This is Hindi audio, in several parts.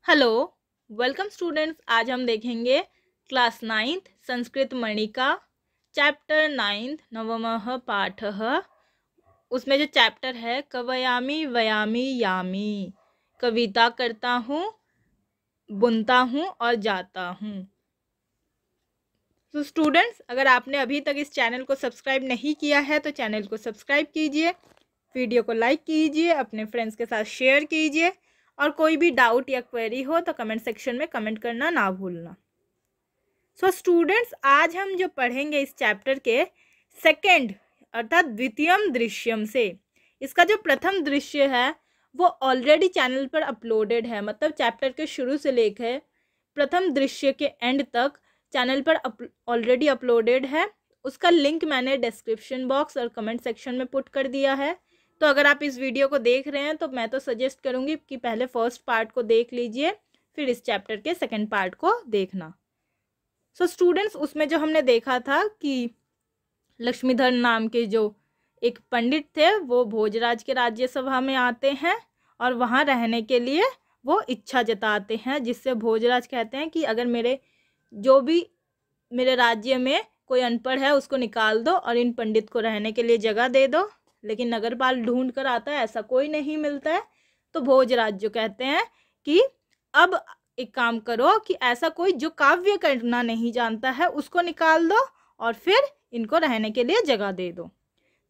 Hello, welcome students. आज हम देखेंगे class 9th Sanskrit Manika chapter 9 नवमः पाठः। उसमें जो चैप्टर है कवयामी वयामी यामी, कविता करता हूँ, बुनता हूँ और जाता हूँ। तो स्टूडेंट्स, अगर आपने अभी तक इस चैनल को सब्सक्राइब नहीं किया है तो चैनल को सब्सक्राइब कीजिए, वीडियो को लाइक कीजिए, अपने फ्रेंड्स के साथ शेयर कीजिए और कोई भी डाउट या क्वेरी हो तो कमेंट सेक्शन में कमेंट करना ना भूलना। सो स्टूडेंट्स, आज हम जो पढ़ेंगे इस चैप्टर के सेकंड अर्थात द्वितीयम दृश्यम से, इसका जो प्रथम दृश्य है वो ऑलरेडी चैनल पर अपलोडेड है। मतलब चैप्टर के शुरू से लेकर प्रथम दृश्य के एंड तक चैनल पर ऑलरेडी अपलोडेड है। उसका लिंक मैंने डिस्क्रिप्शन बॉक्स और कमेंट सेक्शन में पुट कर दिया है। तो अगर आप इस वीडियो को देख रहे हैं तो मैं तो सजेस्ट करूँगी कि पहले फर्स्ट पार्ट को देख लीजिए, फिर इस चैप्टर के सेकंड पार्ट को देखना। सो स्टूडेंट्स, उसमें जो हमने देखा था कि लक्ष्मीधर नाम के जो एक पंडित थे वो भोजराज के राज्यसभा में आते हैं और वहाँ रहने के लिए वो इच्छा जताते हैं, जिससे भोजराज कहते हैं कि अगर मेरे राज्य में कोई अनपढ़ है उसको निकाल दो और इन पंडित को रहने के लिए जगह दे दो। लेकिन नगरपाल ढूंढ कर आता है, ऐसा कोई नहीं मिलता है। तो भोजराज जो कहते हैं कि अब एक काम करो कि ऐसा कोई जो काव्य करना नहीं जानता है उसको निकाल दो और फिर इनको रहने के लिए जगह दे दो।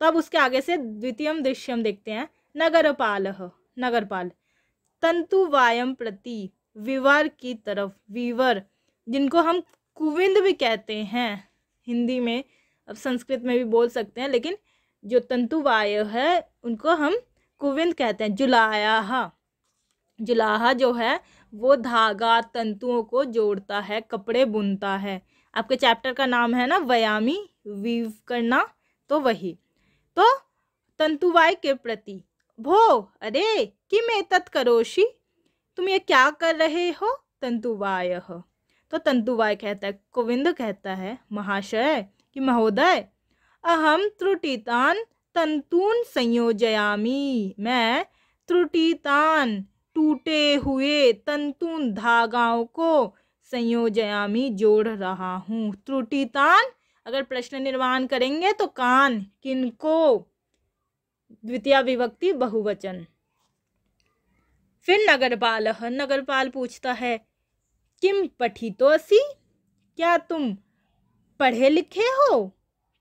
तो अब उसके आगे से द्वितीयम दृश्यम देखते हैं। नगरपाल तंतु वायम प्रति, विवर की तरफ, विवर जिनको हम कुविंद भी कहते हैं हिंदी में, अब संस्कृत में भी बोल सकते हैं, लेकिन जो तंतु वाय है उनको हम कुविंद कहते हैं। जुलाहा जो है वो धागा तंतुओं को जोड़ता है, कपड़े बुनता है। आपके चैप्टर का नाम है ना वयामी, वीव करना, तो वही। तो तंतुवाय के प्रति, भो अरे किम एतत् करोषि, तुम ये क्या कर रहे हो। तंतुवाय, तो तंतुवाय कहता है, गोविंद कहता है महाशय कि महोदय, अहम त्रुटितान तंतून संयोजयामी, मैं त्रुटितान टूटे हुए तंतून धागाओं को संयोजयामी जोड़ रहा हूँ। त्रुटितान अगर प्रश्न निर्माण करेंगे तो कान, किनको, द्वितीय विभक्ति बहुवचन। फिर नगरपाल पूछता है किम पठितोसि, क्या तुम पढ़े लिखे हो।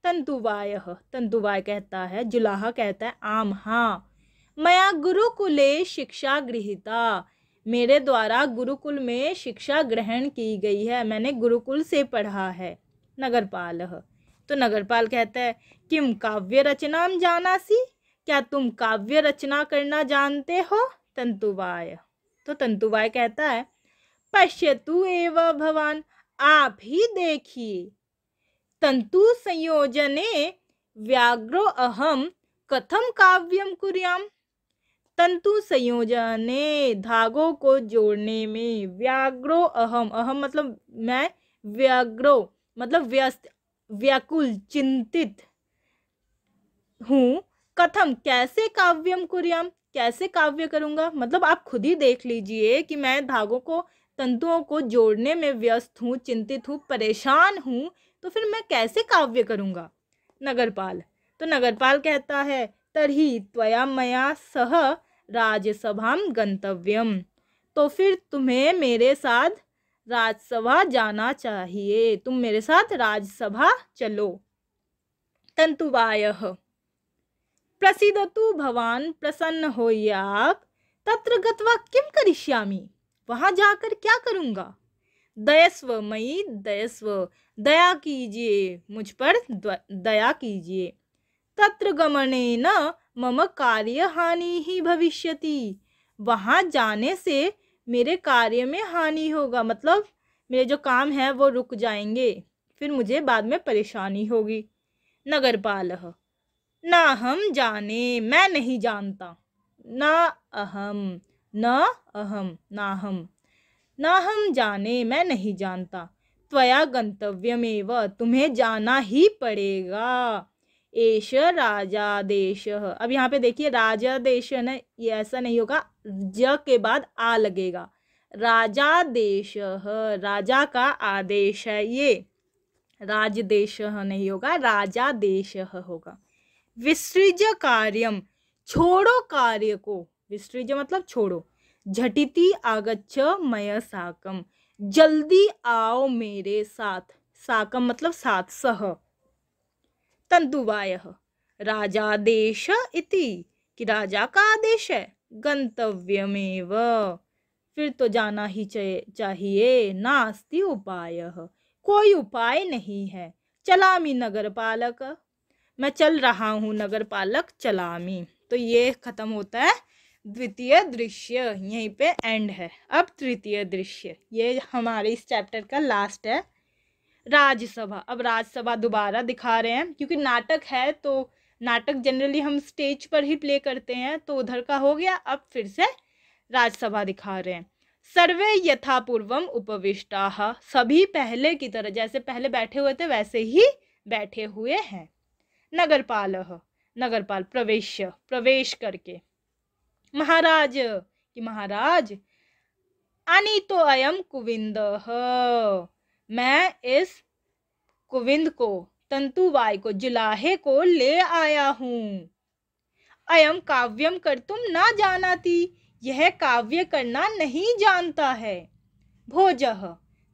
तंतुवाय कहता है, जुलाहा कहता है आम हाँ, मया गुरुकुले शिक्षा गृहीता, मेरे द्वारा गुरुकुल में शिक्षा ग्रहण की गई है, मैंने गुरुकुल से पढ़ा है। तो नगरपाल कहता है किम काव्य रचनाम जानासी, क्या तुम काव्य रचना करना जानते हो। तंतुवाय, तो तंतुवाय कहता है पश्यतु एव भवान, आप ही देखिए, तंतु संयोजने व्याग्रो अहम कथम काव्यम कुर्याम। तंतु संयोजने धागों को जोड़ने में, व्याग्रो अहम, अहम मतलब मैं, व्याग्रो मतलब व्यस्त, व्याकुल, चिंतित हूँ, कथम कैसे काव्यम कुर्याम, कैसे काव्य करूँगा। मतलब आप खुद ही देख लीजिए कि मैं धागों को, तंतुओं को जोड़ने में व्यस्त हूँ, चिंतित हूँ, परेशान हूँ, तो फिर मैं कैसे काव्य करूँगा। तो नगरपाल कहता है तर्हि त्वया मया सह राजसभां गंतव्यम, तो फिर तुम्हें मेरे साथ राजसभा जाना चाहिए, तुम मेरे साथ राजसभा चलो। तंतुवायः प्रसीदतु भवान, प्रसन्न होइए, तत्र गत्वा किम करिष्यामि, वहां जाकर क्या करूंगा। दयस्व मयि दयस्व, दया कीजिए मुझ पर, दया कीजिए। तत्र गमनेन मम कार्य हानि ही भविष्यति, वहां जाने से मेरे कार्य में हानि होगा, मतलब मेरे जो काम है वो रुक जाएंगे, फिर मुझे बाद में परेशानी होगी। नगरपालः ना हम जाने, मैं नहीं जानता। ना अहम, ना हम जाने, मैं नहीं जानता। त्वया गंतव्यमेव, तुम्हें जाना ही पड़ेगा। एष राजादेश, अब यहाँ पे देखिए राजादेश है ना, ये ऐसा नहीं होगा, ज के बाद आ लगेगा, राजादेशः, राजा का आदेश है ये, राजदेशः नहीं होगा, राजादेशः होगा। विसृज कार्यम, छोड़ो कार्य को, विसृज मतलब छोड़ो। झटिति आगच्छ मया साकम, जल्दी आओ मेरे साथ, साकम मतलब साथ, सह। तंतुवायः, राजादेश इति, कि राजा का आदेश है। गंतव्यमेव, फिर तो जाना ही चाहिए। नास्ति उपायः, कोई उपाय नहीं है। चलामि नगरपालक, मैं चल रहा हूँ नगरपालक चलामी। तो ये खत्म होता है द्वितीय दृश्य, यहीं पे एंड है। अब तृतीय दृश्य, ये हमारे इस चैप्टर का लास्ट है, राजसभा। अब राजसभा दोबारा दिखा रहे हैं, क्योंकि नाटक है तो नाटक जनरली हम स्टेज पर ही प्ले करते हैं, तो उधर का हो गया। अब फिर से राजसभा दिखा रहे हैं। सर्वे यथापूर्वम उपविष्टाः, सभी पहले की तरह, जैसे पहले बैठे हुए थे वैसे ही बैठे हुए हैं। नगरपालः, नगरपाल, प्रवेश्य, प्रवेश करके। महाराज, कि महाराज। अनीतो अयम कुविंदः, मैं इस कुविंद को, तंतुवाय को, जुलाहे को ले आया हूँ। अयम काव्यम कर्तुम न जानाति, यह काव्य करना नहीं जानता है। भोजः,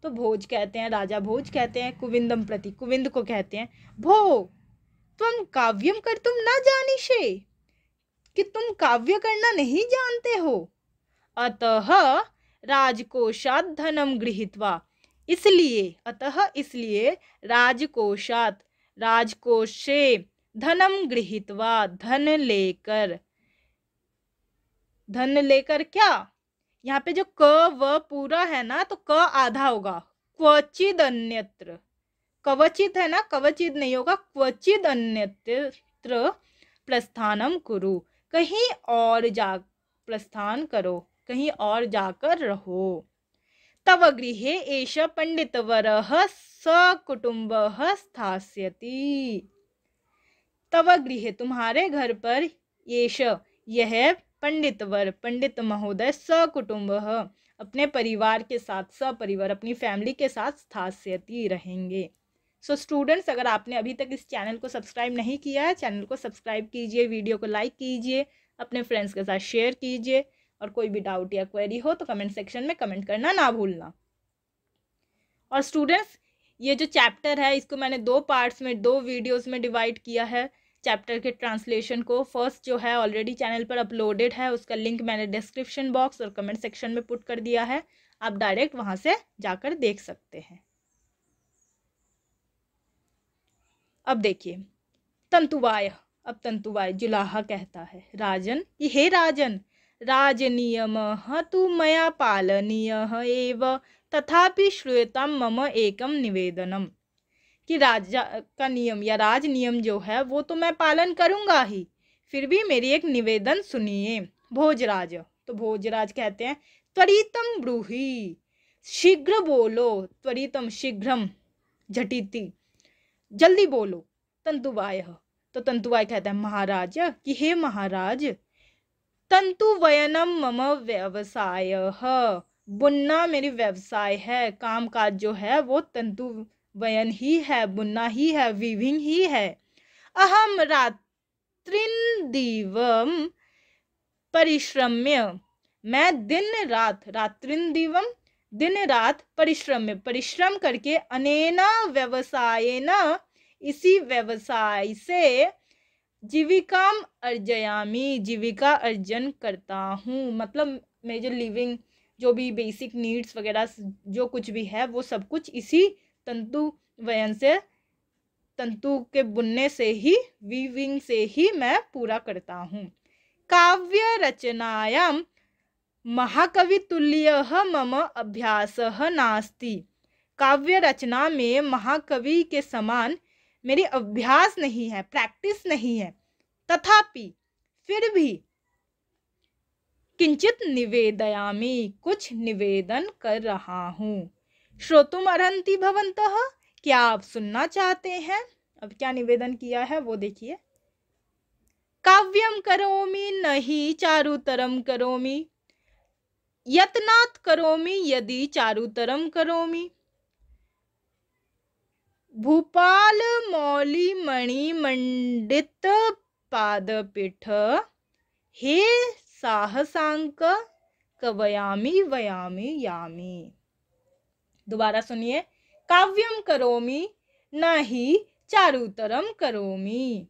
तो भोज कहते हैं, राजा भोज कहते हैं कुविंदम प्रति, कुविंद को कहते हैं भो तुम काव्यम कर्तुम न जानीषे, कि तुम काव्य करना नहीं जानते हो। अतः राजकोषात् धनम गृहीत्वा, इसलिए, अतः इसलिए, राजकोषात्, राजकोष से, धनम गृहीत्वा, धन लेकर, धन लेकर क्या, यहाँ पे जो क व पूरा है ना, तो क आधा होगा। क्वचिद अन्यत्र, कवचित है ना, कवचित नहीं होगा, क्वचिद अन्यत्र प्रस्थानम कुरु, कहीं और जा प्रस्थान करो, कहीं और जाकर रहो। तव गृहे एष पंडितवरः सकुटुम्बः स्थास्यति, तव गृहे, तुम्हारे घर पर, एष, यह, पंडितवर, पंडित महोदय, सकुटुम्बः, अपने परिवार के साथ, सपरिवार, अपनी फैमिली के साथ, स्थास्यति, रहेंगे। सो स्टूडेंट्स, अगर आपने अभी तक इस चैनल को सब्सक्राइब नहीं किया है, चैनल को सब्सक्राइब कीजिए, वीडियो को लाइक कीजिए, अपने फ्रेंड्स के साथ शेयर कीजिए, और कोई भी डाउट या क्वेरी हो तो कमेंट सेक्शन में कमेंट करना ना भूलना। और स्टूडेंट्स, ये जो चैप्टर है इसको मैंने 2 पार्ट्स में, 2 वीडियोस में डिवाइड किया है। चैप्टर के ट्रांसलेशन को, फर्स्ट जो है ऑलरेडी चैनल पर अपलोडेड है, उसका लिंक मैंने डिस्क्रिप्शन बॉक्स और कमेंट सेक्शन में पुट कर दिया है, आप डायरेक्ट वहाँ से जाकर देख सकते हैं। अब देखिए तंतुवाय, अब तंतुवाय जुलाहा कहता है राजन, कि हे राजन, राजनियमः तु मया पालनीयः एव, तथापि श्रूयतां मम एकम निवेदनम, कि राजा का नियम या राज नियम जो है वो तो मैं पालन करूंगा ही, फिर भी मेरी एक निवेदन सुनिए। भोजराज, तो भोजराज कहते हैं त्वरितम ब्रूहि, शीघ्र बोलो, त्वरितम शीघ्रम, झटिति, जल्दी बोलो। तंतुवाय, तो तंतुवाय कहता है महाराज, कि हे महाराज, तंतुवयनम मम व्यवसायः, बुनना मेरी व्यवसाय है, काम काज जो है वो तंतुवयन ही है, बुनना ही है, वीविंग ही है। अहम रात्रिंदिवम परिश्रम्य, मैं दिन रात, रात्रिंदिवम, दिन रात, परिश्रम्य, परिश्रम करके, अनेना व्यवसायेन, इसी व्यवसाय से, जीविकाम अर्जयामी, जीविका अर्जन करता हूँ। मतलब मेरी जो लिविंग, जो भी बेसिक नीड्स वगैरह जो कुछ भी है वो सब कुछ इसी तंतु वयन से, तंतु के बुनने से ही, वीविंग से ही मैं पूरा करता हूँ। काव्य रचनायाम महाकवि तुल्यः मम अभ्यासः नास्ति, काव्य रचना में महाकवि के समान मेरी अभ्यास नहीं है, प्रैक्टिस नहीं है। तथापि, फिर भी, किंचित निवेदयामि, कुछ निवेदन कर रहा हूँ। श्रोतुम अर्हन्ति भवन्तः, क्या आप सुनना चाहते हैं? अब क्या निवेदन किया है वो देखिए। काव्यम करोमि नहि चारुतरम करोमि, यत्नात् करोमि यदि चारुतरं करोमि। भूपाल मौली मणि मंडित पादपीठ हे साहसांक कवयामि वयामि यामि। दोबारा सुनिए। काव्यम करोमि न ही चारुतरम करोमि।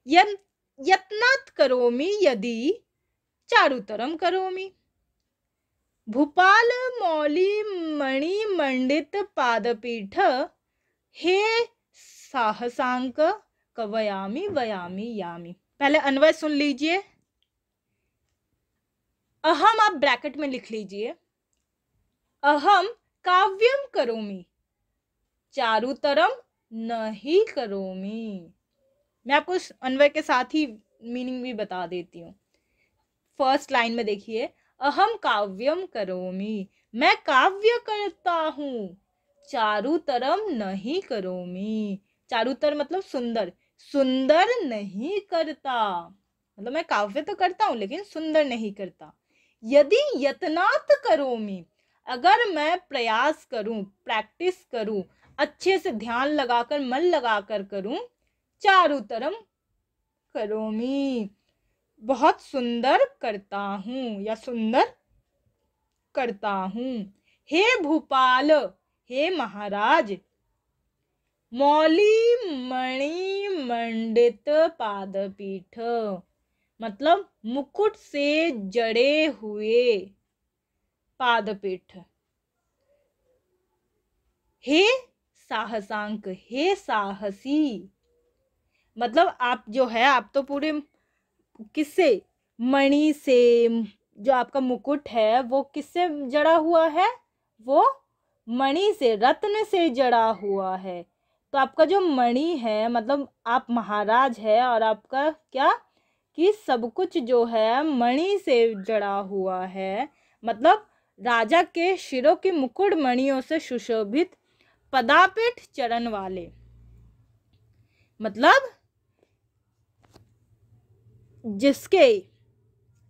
यत्नात् करोमि यदि चारुतरम करोमि। भूपाल मौली मणि मंडित पादपीठ हे साहसांक कवयामि वयामि यामि। पहले अन्वय सुन लीजिए। अहम आप ब्रैकेट में लिख लीजिए। अहम काव्यम करोमि, चारुतरम नहीं करोमि। मैं आपको इस अन्वय के साथ ही मीनिंग भी बता देती हूँ। फर्स्ट लाइन में देखिए, अहम काव्यम करोमि, मैं काव्य करता हूँ, चारुतरम नहीं करोमि। चारुतर मतलब सुंदर, सुंदर नहीं करता, मतलब मैं काव्य तो करता हूँ लेकिन सुंदर नहीं करता। यदि यत्नात् करोमि, अगर मैं प्रयास करूं, प्रैक्टिस करूं, अच्छे से ध्यान लगाकर मन लगाकर करूं, चारुतरम करोमि, बहुत सुंदर करता हूं या सुंदर करता हूं। हे भूपाल, हे महाराज, मौली मणि मंडित पादपीठ, मतलब मुकुट से जड़े हुए पादपीठ। हे साहसांक, हे साहसी, मतलब आप जो है, आप तो पूरे किससे, मणि से, जो आपका मुकुट है वो किससे जड़ा हुआ है, वो मणि से, रत्न से जड़ा हुआ है। तो आपका जो मणि है मतलब आप महाराज है, और आपका क्या कि सब कुछ जो है मणि से जड़ा हुआ है। मतलब राजा के शिरों की मुकुट मणियों से सुशोभित, पदापीठ चरण वाले, मतलब जिसके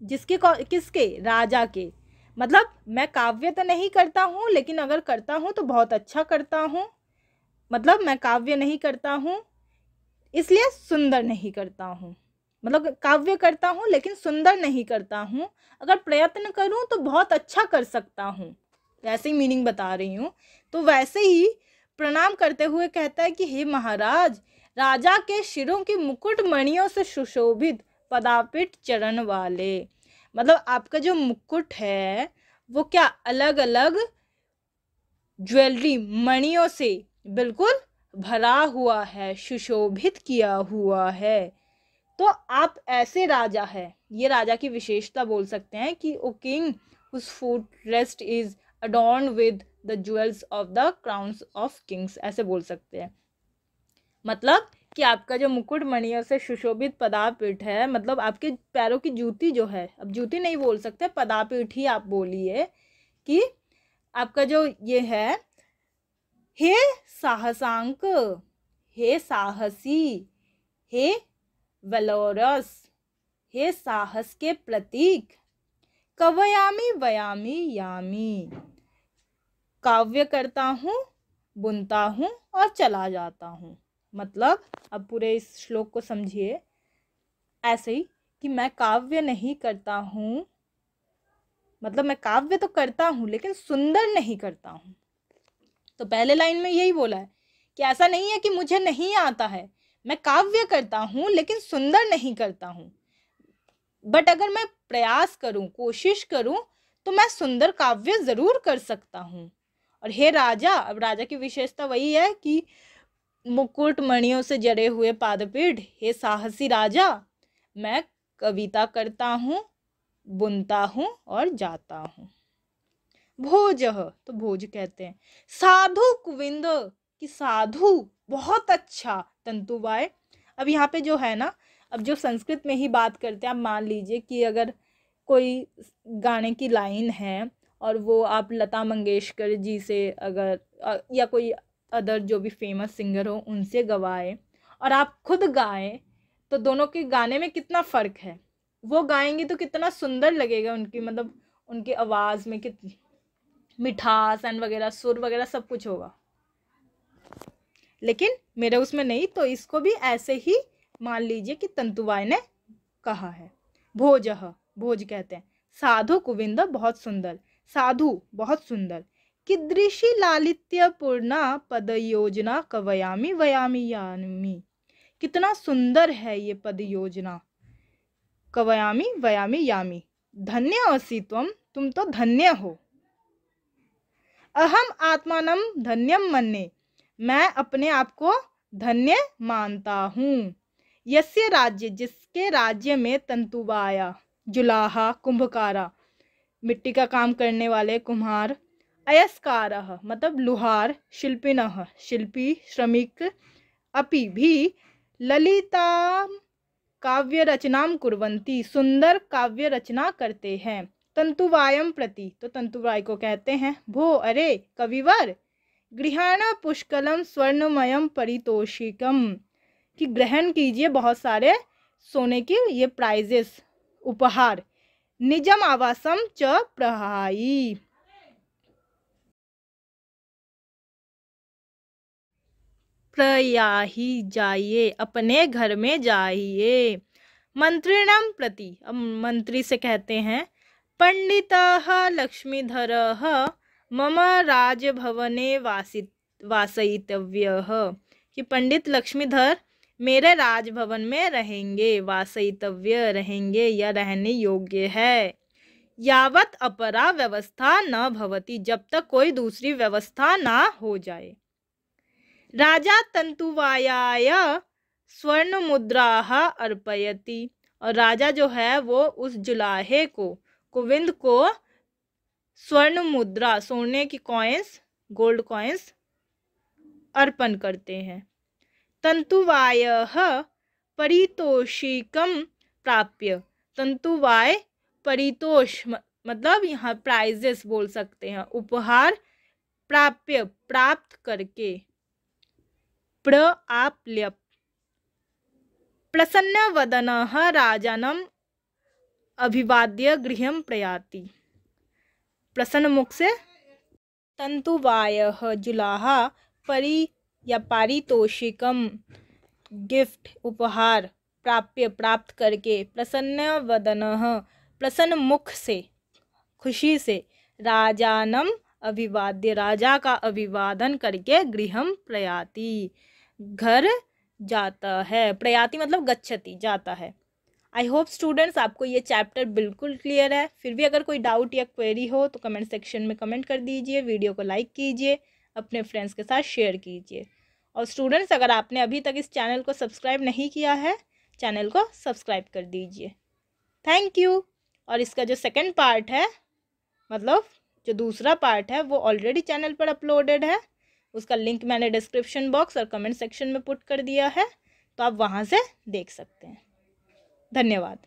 जिसके किसके, राजा के। मतलब मैं काव्य तो नहीं करता हूँ, लेकिन अगर करता हूँ तो बहुत अच्छा करता हूँ। मतलब मैं काव्य नहीं करता हूँ इसलिए सुंदर नहीं करता हूँ, मतलब काव्य करता हूँ लेकिन सुंदर नहीं करता हूँ। अगर प्रयत्न करूँ तो बहुत अच्छा कर सकता हूँ, ऐसे ही मीनिंग बता रही हूँ। तो वैसे ही प्रणाम करते हुए कहता है कि हे महाराज, राजा के शिरों की मुकुट मणियों से सुशोभित, पदापीठ चरण वाले, मतलब आपका जो मुकुट है वो क्या अलग अलग ज्वेलरी मणियों से बिल्कुल भरा हुआ है, सुशोभित किया हुआ है। तो आप ऐसे राजा है, ये राजा की विशेषता बोल सकते हैं कि O king whose foot rest is adorned with the jewels of the crowns of kings, ऐसे बोल सकते हैं। मतलब कि आपका जो मुकुट मणियों से सुशोभित पदापीठ है, मतलब आपके पैरों की जूती जो है, अब जूती नहीं बोल सकते, पदापीठ ही आप बोलिए, कि आपका जो ये है, हे साहसांक, हे साहसी, हे वेलोरस, हे साहस के प्रतीक, कवयामी वयामी यामी, काव्य करता हूँ, बुनता हूँ और चला जाता हूँ। मतलब अब पूरे इस श्लोक को समझिए ऐसे ही कि मैं काव्य नहीं करता हूँ, मतलब मैं काव्य तो करता हूँ लेकिन सुंदर नहीं करता हूँ। तो पहले लाइन में यही बोला है कि ऐसा नहीं है कि मुझे नहीं आता है, मैं काव्य करता हूँ लेकिन सुंदर नहीं करता हूँ, बट अगर मैं प्रयास करूँ, कोशिश करूँ तो मैं सुंदर काव्य जरूर कर सकता हूँ। और हे राजा, अब राजा की विशेषता वही है कि मुकुट मणियों से जड़े हुए पादपीठ, हे साहसी राजा, मैं कविता करता हूँ, बुनता हूँ और जाता हूँ। भोज, तो भोज कहते हैं साधु कुविंद, कि साधु बहुत अच्छा, तंतुवाय। अब यहाँ पे जो है ना, अब जो संस्कृत में ही बात करते हैं, आप मान लीजिए कि अगर कोई गाने की लाइन है और वो आप लता मंगेशकर जी से अगर या कोई अदर जो भी फेमस सिंगर हो उनसे गवाए और आप खुद गाएं, तो दोनों के गाने में कितना फ़र्क है। वो गाएंगे तो कितना सुंदर लगेगा, उनकी मतलब उनकी आवाज़ में कितनी मिठास एंड वगैरह, सुर वगैरह सब कुछ होगा, लेकिन मेरे उसमें नहीं, तो इसको भी ऐसे ही मान लीजिए कि तंतुवाय ने कहा है। भोजः, भोज कहते हैं साधु कुविंद, बहुत सुंदर, साधु बहुत सुंदर, कीदृशी लालित्यपूर्णा पद योजना कवयामी वयामी यामी, कितना सुंदर है ये पद योजना, कवयामी वयामी यामी, धन्य असि तुम तो धन्य हो। अहम आत्मानम धन्यम मन्ये, मैं अपने आप को धन्य मानता हूँ। यस्य राज्य, जिसके राज्य में तंतुवाया, जुलाहा कुंभकारा, मिट्टी का काम करने वाले कुम्हार, अयस्कारः मतलब लुहार, शिल्पिनः शिल्पी श्रमिक, अपि भी ललिता काव्य रचनाम कुर्वन्ति, सुंदर काव्य रचना करते हैं। तंतुवायम प्रति, तो तंतुवाय को कहते हैं, भो अरे कविवर, गृहाण पुष्कलम स्वर्णमयम परितोषिकम, कि ग्रहण कीजिए बहुत सारे सोने की ये प्राइजेस, उपहार, निजम आवासम च प्रहाई, प्रयाही जाइए, अपने घर में जाइए। मंत्रिणम प्रति, अब मंत्री से कहते हैं, पंडितः लक्ष्मीधरः मम राजभवने वासयितव्यः, कि पंडित लक्ष्मीधर मेरे राजभवन में रहेंगे, वासयितव्य रहेंगे या रहने योग्य है। यावत अपरा व्यवस्था न भवति, जब तक कोई दूसरी व्यवस्था ना हो जाए। राजा तंतुवायाय स्वर्ण मुद्राः अर्पयति, और राजा जो है वो उस जुलाहे को, कुविंद को स्वर्ण मुद्रा, सोने की कॉइन्स, गोल्ड कॉइन्स अर्पण करते हैं। तंतुवायः परितोषिकम प्राप्य, तंतुवाय परितोष मतलब यहाँ प्राइजेस बोल सकते हैं, उपहार, प्राप्य प्राप्त करके, प्राप्य, प्रसन्न वदनः राजानम अभिवाद्य गृहं प्रयाति, प्रसन्न मुख से तंतुवायः जुलाहा परि या पारितोषिकम गिफ्ट उपहार, प्राप्य प्राप्त करके, प्रसन्न वदनः प्रसन्न मुख से, खुशी से, राजानम अभिवाद्य राजा का अभिवादन करके, गृहम प्रयाति घर जाता है, प्रयाति मतलब गच्छति जाता है। आई होप स्टूडेंट्स आपको ये चैप्टर बिल्कुल क्लियर है। फिर भी अगर कोई डाउट या क्वेरी हो तो कमेंट सेक्शन में कमेंट कर दीजिए, वीडियो को लाइक कीजिए, अपने फ्रेंड्स के साथ शेयर कीजिए। और स्टूडेंट्स अगर आपने अभी तक इस चैनल को सब्सक्राइब नहीं किया है, चैनल को सब्सक्राइब कर दीजिए। Thank you. और इसका जो सेकंड पार्ट है, मतलब जो दूसरा पार्ट है, वो ऑलरेडी चैनल पर अपलोडेड है, उसका लिंक मैंने डिस्क्रिप्शन बॉक्स और कमेंट सेक्शन में पुट कर दिया है, तो आप वहाँ से देख सकते हैं। धन्यवाद।